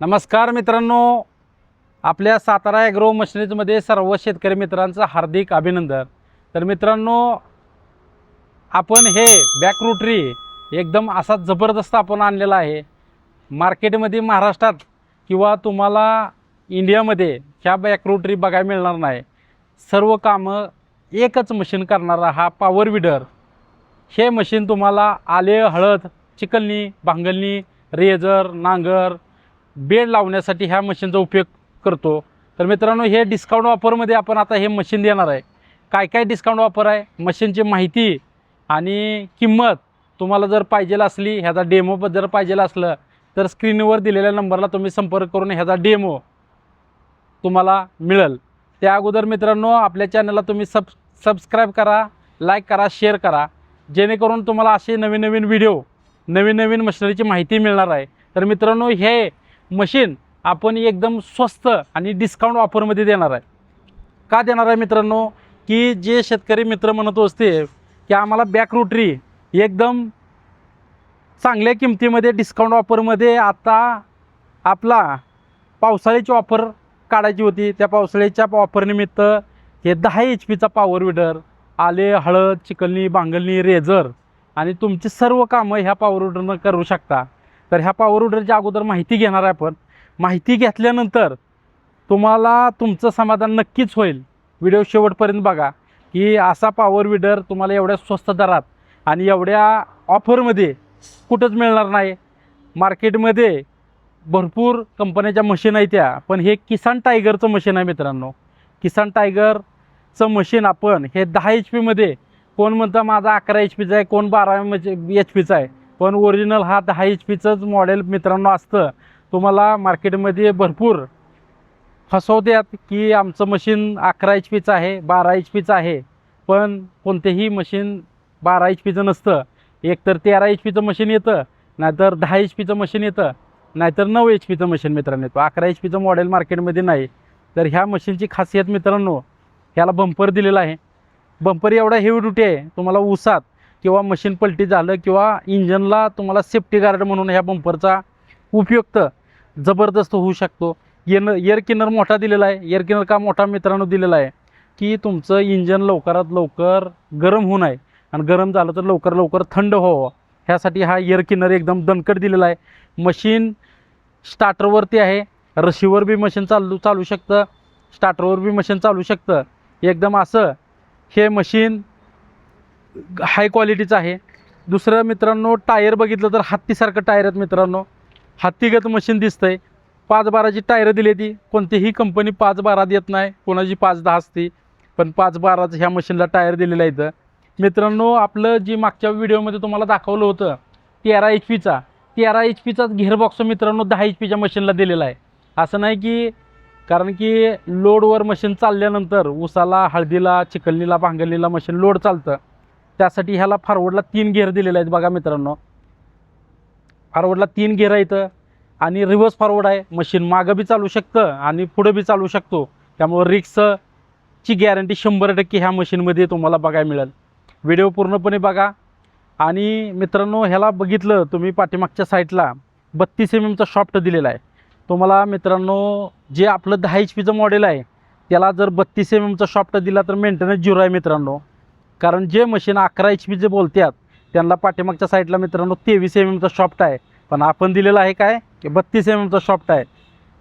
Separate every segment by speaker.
Speaker 1: नमस्कार मित्रांनो, आपल्या सातारा ॲग्रो मशिनरीजमध्ये सर्व शेतकरी मित्रांचं हार्दिक अभिनंदन। तर मित्रांनो, आपण हे बॅक रोटरी एकदम असा जबरदस्त आपण आणलेला आहे मार्केटमध्ये। महाराष्ट्रात किंवा तुम्हाला इंडियामध्ये ह्या बॅक रोटरी बघायला मिळणार नाही। सर्व कामं एकच मशीन करणारा हा पॉवर विडर। हे मशीन तुम्हाला आले, हळद, चिकलणी, भांगलणी, रेजर, नांगर, बेड लावण्यासाठी ह्या मशीनचा उपयोग करतो। तर मित्रांनो, हे डिस्काउंट ऑफरमध्ये आपण आता हे मशीन देणार आहे। काय काय डिस्काउंट ऑफर आहे, मशीनची माहिती आणि किंमत तुम्हाला जर पाहिजे असली, ह्याचा डेमो जर पाहिजे असलं तर स्क्रीनवर दिलेल्या नंबरला तुम्ही संपर्क करून ह्याचा डेमो तुम्हाला मिळेल। त्या अगोदर मित्रांनो, आपल्या चॅनलला तुम्ही सबस्क्राईब करा, लाईक करा, शेअर करा, जेणेकरून तुम्हाला असे नवीन नवीन व्हिडिओ, नवीन नवीन मशिनरीची माहिती मिळणार आहे। तर मित्रांनो, हे मशीन आपण एकदम स्वस्त आणि डिस्काउंट ऑफरमध्ये देणार आहे। का देणार आहे मित्रांनो, की जे शेतकरी मित्र म्हणत असते की आम्हाला बॅक रोटरी एकदम चांगल्या किमतीमध्ये डिस्काउंट ऑफरमध्ये, आता आपला पावसाळ्याची ऑफर काढायची होती, त्या पावसाळ्याच्या ऑफरनिमित्त हे 10 HP पॉवर विडर, आले, हळद, चिकलणी, भांगलणी, रेजर आणि तुमची सर्व कामं ह्या पॉवर विडरनं करू शकता। तर ह्या पॉवर विडरच्या अगोदर माहिती घेणार आहे आपण। माहिती घेतल्यानंतर तुम्हाला तुमचं समाधान नक्कीच होईल। व्हिडिओ शेवटपर्यंत बघा की असा पॉवर विडर तुम्हाला एवढ्या स्वस्त दरात आणि एवढ्या ऑफरमध्ये कुठंच मिळणार नाही। मार्केटमध्ये भरपूर कंपन्याच्या मशीन आहेत त्या, पण हे किसान टायगरचं मशीन आहे मित्रांनो। किसान टायगरचं मशीन आपण हे 10 HP, कोण म्हणतं माझा 11 HPचा आहे, कोण 12 HPचा आहे, पण ओरिजिनल हा 10 HPचंच मॉडेल मित्रांनो असतं। तुम्हाला मार्केटमध्ये भरपूर फसवतात की आमचं मशीन 11 HPचं आहे, 12 HPचं आहे, पण कोणतेही मशीन 12 HPचं नसतं। एकतर 13 HPचं मशीन येतं, नाहीतर 10 HPचं मशीन येतं, नाहीतर 9 HPचं मशीन मित्रांनो येतो। 11 HPचं मॉडेल मार्केटमध्ये नाही। तर ह्या मशीनची खासियत मित्रांनो, ह्याला बंपर दिलेला आहे। बंपर एवढा हेवी ड्युटी आहे, तुम्हाला उसात किंवा मशीन पलटी झालं किंवा इंजनला तुम्हाला सेफ्टी गार्ड म्हणून ह्या बंपरचा उपयुक्त जबरदस्त होऊ शकतो। एअर किनर मोठा दिलेला आहे। एअर किनर का मोठा मित्रांनो दिलेला आहे, की तुमचं इंजन लवकरात लवकर गरम होऊ नये आणि गरम झालं तर लवकर लवकर थंड व्हावं, ह्यासाठी हा एअर किनर एकदम दणकट दिलेला आहे। मशीन स्टार्टरवरती आहे, रशीवर बी मशीन चालू शकतं, स्टार्टरवर बी मशीन चालू शकतं। एकदम असं हे मशीन हाय क्वालिटीचं आहे। दुसरं मित्रांनो, टायर बघितलं तर हत्तीसारखं टायर आहेत मित्रांनो, हत्तीगत मशीन दिसतंय। 5-12ची टायर दिली ती, कोणतीही कंपनी 5-12 देत नाही, कोणाची 5-10 असते, पण 5-12चं ह्या मशीनला टायर दिलेलं आहे। इथं मित्रांनो, आपलं जी मागच्या व्हिडिओमध्ये तुम्हाला दाखवलं होतं 13 HPचाच गिअरबॉक्स मित्रांनो 10 HPच्या मशीनला दिलेला आहे। असं नाही की, कारण की लोडवर मशीन चालल्यानंतर उसाला, हळदीला, चिकलणीला, भांगलणीला मशीन लोड चालतं, त्यासाठी ह्याला फॉरवर्डला 3 गिअर दिलेले आहेत। बघा मित्रांनो, फॉरवर्डला 3 गिअर आहेत आणि रिव्हर्स फॉरवर्ड आहे। मशीन मागं बी चालू शकतं आणि पुढं बी चालू शकतो, त्यामुळे रिक्सची गॅरंटी 100% ह्या मशीनमध्ये तुम्हाला बघायला मिळेल। व्हिडिओ पूर्णपणे बघा। आणि मित्रांनो, ह्याला बघितलं तुम्ही पाठीमागच्या साईडला 32 mm शॉफ्ट दिलेला आहे तुम्हाला मित्रांनो। जे आपलं 10 HPचं मॉडेल आहे त्याला जर 32 mm शॉफ्ट दिला तर मेंटेनन्स 0 आहे मित्रांनो। कारण जे मशीन 11 HPचे बोलतात त्यांना पाठीमागच्या साईडला मित्रांनो 23 mm शॉफ्ट आहे, पण आपण दिलेला आहे काय की 32 mm शॉफ्ट आहे।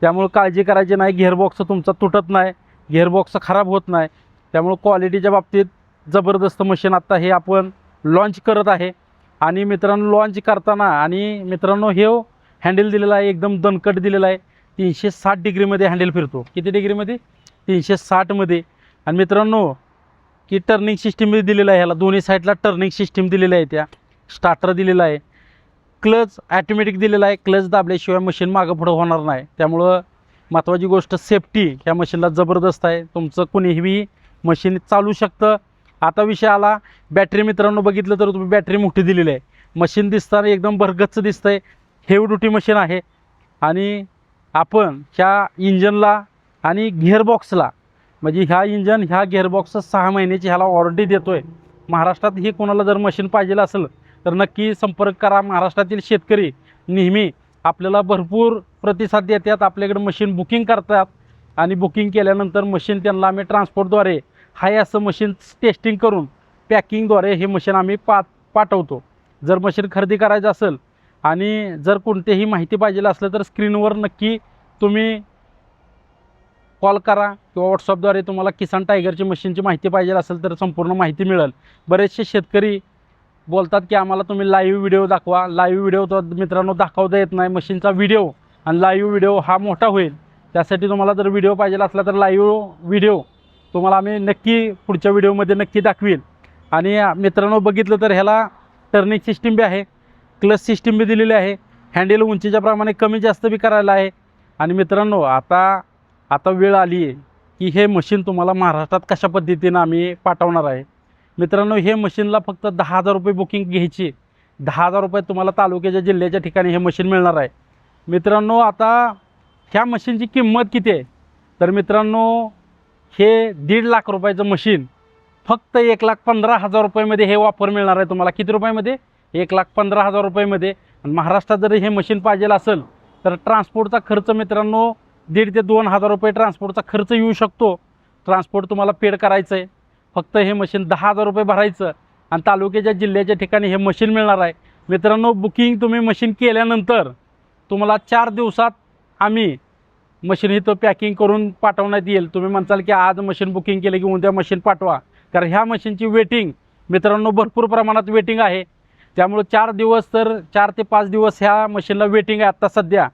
Speaker 1: त्यामुळे काळजी करायची नाही, गिअरबॉक्स तुमचा तुटत नाही, गिअरबॉक्स खराब होत नाही। त्यामुळे क्वालिटीच्या बाबतीत जबरदस्त मशीन आत्ता हे आपण लॉन्च करत आहे। आणि मित्रांनो, लॉन्च करताना आणि मित्रांनो हे हँडल दिलेला आहे, एकदम दणकट दिलेला आहे। 360 डिग्रीमध्ये हँडल फिरतो। किती डिग्रीमध्ये? 360मध्ये। आणि मित्रांनो, की टर्निंग सिस्टीम दिलेलं आहे, ह्याला दोन्ही साईडला टर्निंग सिस्टीम दिलेलं आहे, त्या स्टार्टर दिलेला आहे, क्लच ॲटोमॅटिक दिलेला आहे, क्लच दाबल्याशिवाय मशीन मागं पुढं होणार नाही। त्यामुळं महत्त्वाची गोष्ट सेफ्टी ह्या मशीनला जबरदस्त आहे। तुमचं कुणीही मशीन चालू शकतं। आता विषय आला बॅटरी मित्रांनो, बघितलं तर तुम्ही बॅटरी मोठी दिलेली आहे, मशीन दिसताना एकदम भरगच्च दिसतंय, हेवी ड्युटी मशीन आहे। आणि आपण ह्या इंजनला आणि गिअरबॉक्सला, म्हणजे ह्या इंजन ह्या गिअरबॉक्स 6 महिन्याची ह्याला वॉरंटी देतोय। महाराष्ट्रात ही कोणाला जर मशीन पाहिजे असेल तर नक्की संपर्क करा। महाराष्ट्रातील शेतकरी नेहमी आपल्याला भरपूर प्रतिसाद देतात, आपल्याकडे मशीन बुकिंग करतात आणि बुकिंग केल्यानंतर मशीन त्यांना आम्ही ट्रान्सपोर्टद्वारे हाय असं मशीन टेस्टिंग करून पॅकिंगद्वारे हे मशीन आम्ही पाठवतो. जर मशीन खरेदी करायचं असेल आणि जर कोणतीही माहिती पाहिजे असलं तर स्क्रीनवर नक्की तुम्ही कॉल करा किंवा व्हॉट्सअपद्वारे तुम्हाला किसान टायगरची मशीनची माहिती पाहिजे असेल तर संपूर्ण माहिती मिळेल. बरेचसे शेतकरी बोलतात की आम्हाला तुम्ही लाईव्ह व्हिडिओ दाखवा. लाईव्ह व्हिडिओ तर मित्रांनो दाखवता येत नाही. मशीनचा व्हिडिओ आणि लाईव्ह व्हिडिओ हा मोठा होईल. त्यासाठी तुम्हाला जर व्हिडिओ पाहिजे असला तर लाईव्ह व्हिडिओ तुम्हाला आम्ही नक्की पुढच्या व्हिडिओमध्ये नक्की दाखवील. आणि मित्रांनो बघितलं तर ह्याला टर्निंग सिस्टीम बी आहे, क्लच सिस्टीम बी दिलेली आहे, हँडल उंचीच्या प्रमाणे कमी जास्त बी करायला आहे. आणि मित्रांनो आता वेळ आली आहे की हे मशीन तुम्हाला महाराष्ट्रात कशा पद्धतीनं आम्ही पाठवणार आहे. मित्रांनो हे मशीनला फक्त 10,000 रुपये बुकिंग घ्यायची. 10,000 रुपये तुम्हाला तालुक्याच्या जिल्ह्याच्या ठिकाणी हे मशीन मिळणार आहे. मित्रांनो आता ह्या मशीनची किंमत किती आहे तर मित्रांनो हे 1.5 लाख रुपयाचं मशीन फक्त 1,15,000 रुपयामध्ये हे वापर मिळणार आहे तुम्हाला. किती रुपयामध्ये? 1,15,000 रुपयामध्ये. आणि महाराष्ट्रात जर हे मशीन पाहिजे असेल तर ट्रान्सपोर्टचा खर्च मित्रांनो 1,500 ते 2,000 रुपये ट्रान्सपोर्टचा खर्च येऊ शकतो. ट्रान्सपोर्ट तुम्हाला पेड करायचं आहे. फक्त हे मशीन 10,000 रुपये भरायचं आणि तालुक्याच्या जिल्ह्याच्या ठिकाणी हे मशीन मिळणार आहे. मित्रांनो बुकिंग तुम्ही मशीन केल्यानंतर तुम्हाला 4 दिवसात आम्ही मशीन इथं पॅकिंग करून पाठवण्यात येईल. तुम्ही म्हणताल की आज मशीन बुकिंग केलं की उद्या मशीन पाठवा, कारण ह्या मशीनची वेटिंग मित्रांनो भरपूर प्रमाणात वेटिंग आहे. त्यामुळे 4 दिवस तर 4 ते 5 दिवस ह्या मशीनला वेटिंग आहे आत्ता सध्या.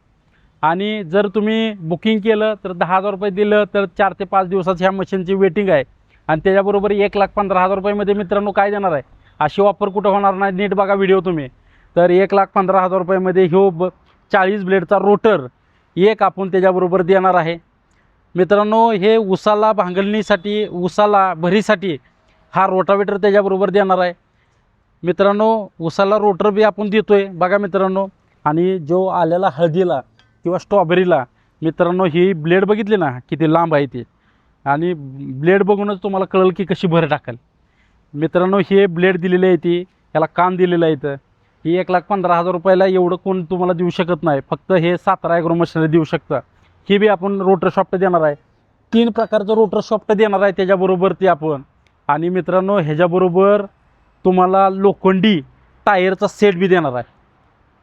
Speaker 1: आणि जर तुम्ही बुकिंग केलं तर 10,000 रुपये दिलं तर 4 ते 5 दिवसात ह्या मशीनची वेटिंग आहे. आणि त्याच्याबरोबर 1,15,000 रुपयामध्ये मित्रांनो काय देणार आहे, अशी ऑफर कुठं होणार नाही. नीट बघा व्हिडिओ तुम्ही. तर 1,15,000 रुपयामध्ये ह्यो 40 ब्लेडचा रोटर एक आपण त्याच्याबरोबर देणार आहे. मित्रांनो हे उसाला भांगलणीसाठी, उसाला भरीसाठी हा रोटावेटर त्याच्याबरोबर देणार आहे. मित्रांनो उसाला रोटर बी आपण देतो आहे बघा मित्रांनो. आणि जो आलेला हळदीला किंवा स्ट्रॉबेरीला मित्रांनो ही ब्लेड बघितली ना किती लांब आहे ती, आणि ब्लेड बघूनच तुम्हाला कळेल की कशी भर टाकेल. मित्रांनो हे ब्लेड दिलेली आहे ती, याला कान दिलेलं आहे. इथं ही 1,15,000 रुपयाला एवढं कोण तुम्हाला देऊ शकत नाही. फक्त हे सातारा ॲग्रो मशिनरी देऊ शकतं. हे बी आपण रोटर शॉफ्ट देणार आहे. 3 प्रकारचं रोटर शॉफ्ट देणार आहे त्याच्याबरोबर ते आपण. आणि मित्रांनो ह्याच्याबरोबर तुम्हाला लोखंडी टायरचा सेट बी देणार आहे.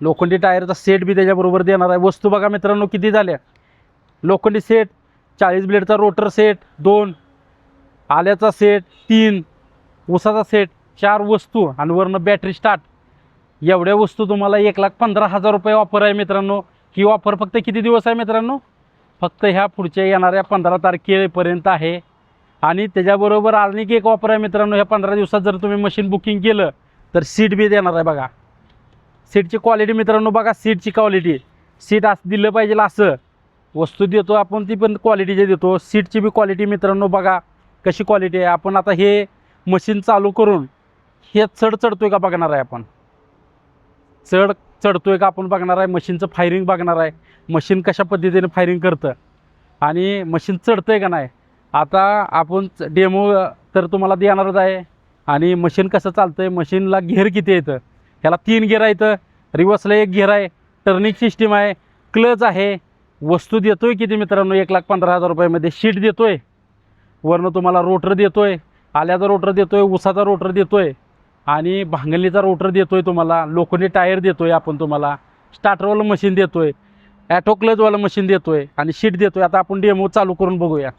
Speaker 1: लोखंडी टायरचा सेट बी त्याच्याबरोबर देणार आहे. वस्तू बघा मित्रांनो किती झाल्या. लोखंडी सेट, 40 ब्लेडचा रोटर सेट 2, आल्याचा सेट 3, उसाचा सेट 4 वस्तू आणि वरनं बॅटरी स्टार्ट. एवढ्या वस्तू तुम्हाला 1,15,000 रुपये ऑफर आहे मित्रांनो. ही ऑफर फक्त किती दिवस आहे मित्रांनो? फक्त ह्या पुढच्या येणाऱ्या 15 तारखेपर्यंत आहे. आणि त्याच्याबरोबर आणखी एक ऑफर आहे मित्रांनो. ह्या 15 दिवसात जर तुम्ही मशीन बुकिंग केलं तर सीट बी देणार आहे बघा. सीटची क्वालिटी मित्रांनो बघा, सीटची क्वालिटी, सीट असं दिलं पाहिजे असं वस्तू देतो आपण, ती पण क्वालिटीचे देतो. सीटची बी क्वालिटी मित्रांनो बघा कशी क्वालिटी आहे. आपण आता हे मशीन चालू करून हे चढतोय का बघणार आहे आपण. चढतोय का आपण बघणार आहे. मशीनचं फायरिंग बघणार आहे, मशीन कशा पद्धतीने फायरिंग करतं आणि मशीन चढतंय का नाही. आता आपण डेमो तर तुम्हाला देणारच आहे. आणि मशीन कसं चालतं आहे, मशीनला घेर किती येतं, ह्याला 3 घेर आहेत, रिवर्सला 1 घेर आहे, टर्निंग सिस्टीम आहे, क्लच आहे. वस्तू देतोय किती मित्रांनो 1,15,000 रुपयामध्ये. शीट देतोय, वरनं तुम्हाला रोटर देतोय, आल्याचा रोटर देतोय, उसाचा रोटर देतोय आणि भांगलीचा रोटर देतोय तुम्हाला. लोखंडी टायर देतोय आपण तुम्हाला, स्टार्टरवालं मशीन देतोय, ॲटो क्लचवालं मशीन देतोय आणि शीट देतोय. आता आपण डेमो चालू करून बघूया.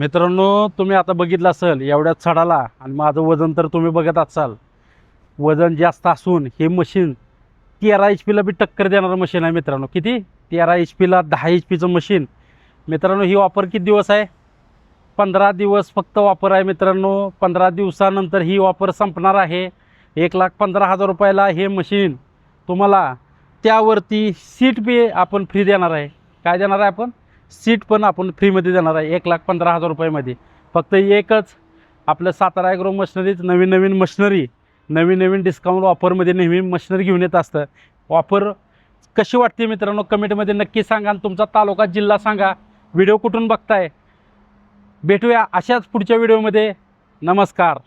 Speaker 1: मित्रांनो, तुम्ही आता बघितलं असेल एवढ्या चढाला, आणि माझं वजन तर तुम्ही बघत असाल, वजन जास्त असून हे मशीन 13 HP बी टक्कर देणारं मशीन आहे मित्रांनो. किती? 13 HP 10 HP मशीन. मित्रांनो, ही ऑफर किती दिवस आहे? 15 दिवस फक्त ऑफर आहे मित्रांनो. 15 दिवसानंतर ही ऑफर संपणार आहे. 1,15,000 रुपयाला हे मशीन तुम्हाला, त्यावरती सीट बी आपण फ्री देणार आहे. काय देणार आहे आपण? सीट पण आपण फ्रीमध्ये देणार आहे 1,15,000 रुपयामध्ये. फक्त एकच, आपलं सातारा ॲग्रो मशिनरीज नवीन नवीन मशिनरी, नवीन नवीन डिस्काउंट ऑफरमध्ये नेहमी मशिनरी घेऊन येत असतं. ऑफर कशी वाटते मित्रांनो कमेंटमध्ये नक्की सांगा, आणि तुमचा तालुका जिल्हा सांगा. व्हिडिओ कुठून बघताय. भेटूया अशाच पुढच्या व्हिडिओमध्ये. नमस्कार.